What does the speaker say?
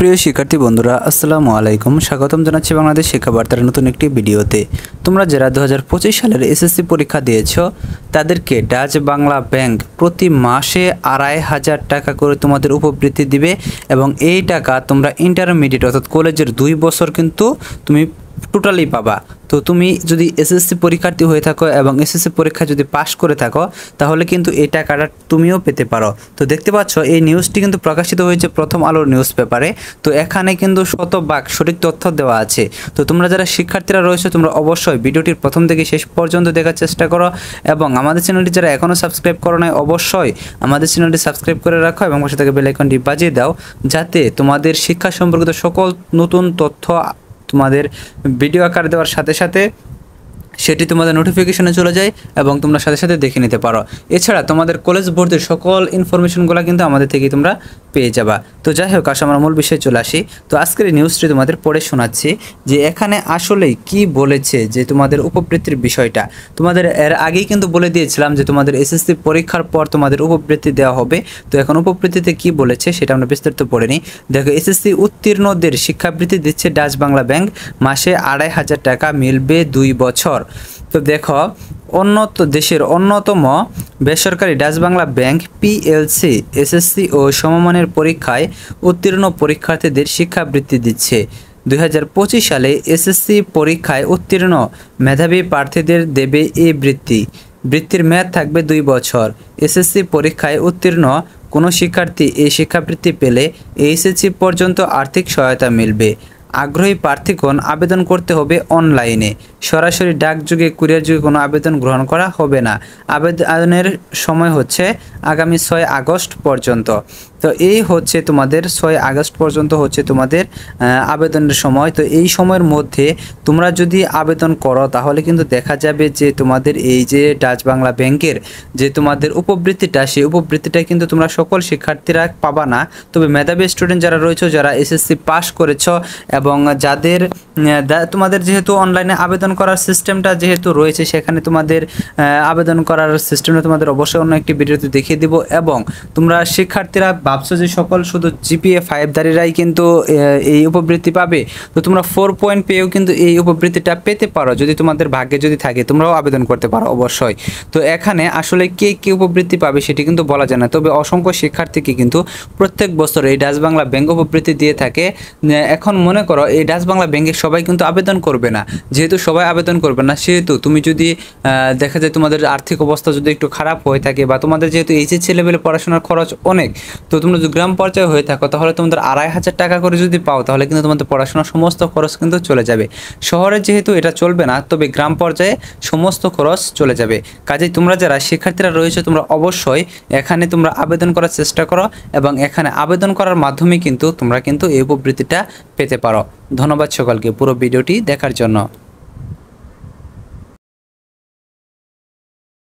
প্রিয় শিক্ষার্থী বন্ধুরা আসসালামু আলাইকুম, স্বাগতম জানাচ্ছি বাংলাদেশ শিক্ষা বার্তার নতুন একটি ভিডিওতে। তোমরা যারা 2025 সালের এসএসসি পরীক্ষা দিয়েছো তাদেরকে ডাচ বাংলা ব্যাংক প্রতি মাসে 2,500 টাকা করে তোমাদের উপবৃত্তি দিবে এবং এই টাকা তোমরা ইন্টারমিডিয়েট অর্থাৎ কলেজের 2 বছর কিন্তু তুমি টোটালি পাবা। তো তুমি যদি এসএসসি পরীক্ষার্থী হয়ে থাকো এবং এসএসসি পরীক্ষা যদি পাশ করে থাকো তাহলে কিন্তু এই টাকাটা তুমিও পেতে পারো। তো দেখতে পাচ্ছ এই নিউজটি কিন্তু প্রকাশিত হয়েছে প্রথম আলোর নিউজ পেপারে। তো এখানে কিন্তু শতভাগ সঠিক তথ্য দেওয়া আছে। তো তোমরা যারা শিক্ষার্থীরা রয়েছে তোমরা অবশ্যই ভিডিওটির প্রথম থেকে শেষ পর্যন্ত দেখার চেষ্টা করো এবং আমাদের চ্যানেলটি যারা এখনও সাবস্ক্রাইব করো নাই অবশ্যই আমাদের চ্যানেলটি সাবস্ক্রাইব করে রাখো এবং পাশে থেকে বেল আইকনটি বাজিয়ে দাও, যাতে তোমাদের শিক্ষা সম্পর্কিত সকল নতুন তথ্য তোমাদের ভিডিও আকারে দেওয়ার সাথে সাথে সেটি তোমাদের নোটিফিকেশনে চলে যায় এবং তোমরা সাথে সাথে দেখে নিতে পারো। এছাড়া তোমাদের কলেজ ভর্তির সকল ইনফরমেশনগুলো কিন্তু আমাদের থেকেই তোমরা পেয়ে যাবা। তো যাই হোক, আসলে আমরা মূল বিষয়ে চলে আসি। তো আজকের এই নিউজটি তোমাদের পড়ে শোনাচ্ছি যে এখানে আসলেই কি বলেছে যে তোমাদের উপবৃত্তির বিষয়টা। তোমাদের এর আগেই কিন্তু বলে দিয়েছিলাম যে তোমাদের এসএসসি পরীক্ষার পর তোমাদের উপবৃত্তি দেওয়া হবে। তো এখন উপবৃত্তিতে কি বলেছে সেটা আমরা বিস্তারিত পড়ে নিই। দেখো, এসএসসি উত্তীর্ণদের শিক্ষাবৃত্তি দিচ্ছে ডাচ বাংলা ব্যাংক, মাসে 2,500 টাকা, মিলবে 2 বছর। তো দেখো, দেশের অন্যতম বেসরকারি Dutch Bangla bank PLC SSC ও সমমানের পরীক্ষায় উত্তীর্ণ পরীক্ষার্থীদের শিক্ষাবৃত্তি দিচ্ছে। 2025 সালে এসএসসি পরীক্ষায় উত্তীর্ণ মেধাবী প্রার্থীদের দেবে এই বৃত্তি। বৃত্তির মেয়াদ থাকবে 2 বছর। এসএসসি পরীক্ষায় উত্তীর্ণ কোনো শিক্ষার্থী এই শিক্ষাবৃত্তি পেলে এইচএসসি পর্যন্ত আর্থিক সহায়তা মিলবে। আগ্রহী প্রার্থীগণ আবেদন করতে হবে অনলাইনে, সরাসরি ডাকযোগে কুরিয়ার যুগে কোনো আবেদন গ্রহণ করা হবে না। আবেদনের সময় হচ্ছে আগামী 6 আগস্ট পর্যন্ত। তো এই হচ্ছে তোমাদের 6 আগস্ট পর্যন্ত হচ্ছে তোমাদের আবেদনের সময়। তো এই সময়ের মধ্যে তোমরা যদি আবেদন করো তাহলে কিন্তু দেখা যাবে যে তোমাদের এই যে ডাচ বাংলা ব্যাংকের যে তোমাদের উপবৃত্তিটা, সেই উপবৃত্তিটা কিন্তু তোমরা সকল শিক্ষার্থীরা পাবা না। তবে মেধাবী স্টুডেন্ট যারা রয়েছে, যারা এসএসসি পাস করেছ এবং যাদের তোমাদের যেহেতু অনলাইনে আবেদন করার সিস্টেমটা যেহেতু রয়েছে, সেখানে তোমাদের আবেদন করার সিস্টেমটা তোমাদের অবশ্যই অন্য একটি ভিডিওতে দেখিয়ে দিব। এবং তোমরা শিক্ষার্থীরা ভাবছো যে সকল শুধু জিপিএ 5ধারীরাই কিন্তু এই উপবৃত্তি পাবে। তো তোমরা 4 পয়েন্ট পেয়েও কিন্তু এই উপবৃত্তিটা পেতে পারো, যদি তোমাদের ভাগ্যে যদি থাকে তোমরাও আবেদন করতে পারো অবশ্যই। তো এখানে আসলে কে উপবৃত্তি পাবে সেটি কিন্তু বলা যায় না, তবে অসংখ্য শিক্ষার্থীকে কিন্তু প্রত্যেক বছর এই ডাচ বাংলা ব্যাংক উপবৃত্তি দিয়ে থাকে। এখন মনে করো এই ডাচ বাংলা ব্যাংকে সবাই কিন্তু আবেদন করবে না, যেহেতু সবাই আবেদন করবে না সেহেতু তুমি যদি দেখা যায় তোমাদের আর্থিক অবস্থা যদি একটু খারাপ হয়ে থাকে বা তোমাদের যেহেতু এইচএসসি লেভেলে পড়াশোনার খরচ অনেক, তো তোমরা যদি গ্রাম পর্যায়ে হয়ে থাকো তাহলে তোমাদের 2,500 টাকা করে যদি পাও তাহলে কিন্তু তোমাদের পড়াশোনার সমস্ত খরচ কিন্তু চলে যাবে। শহরে যেহেতু এটা চলবে না, তবে গ্রাম পর্যায়ে সমস্ত খরচ চলে যাবে। কাজেই তোমরা যারা শিক্ষার্থীরা রয়েছে তোমরা অবশ্যই এখানে তোমরা আবেদন করার চেষ্টা করো এবং এখানে আবেদন করার মাধ্যমে কিন্তু তোমরা কিন্তু এই উপবৃত্তিটা পেতে পারো। ধন্যবাদ সকলকে পুরো ভিডিওটি দেখার জন্য।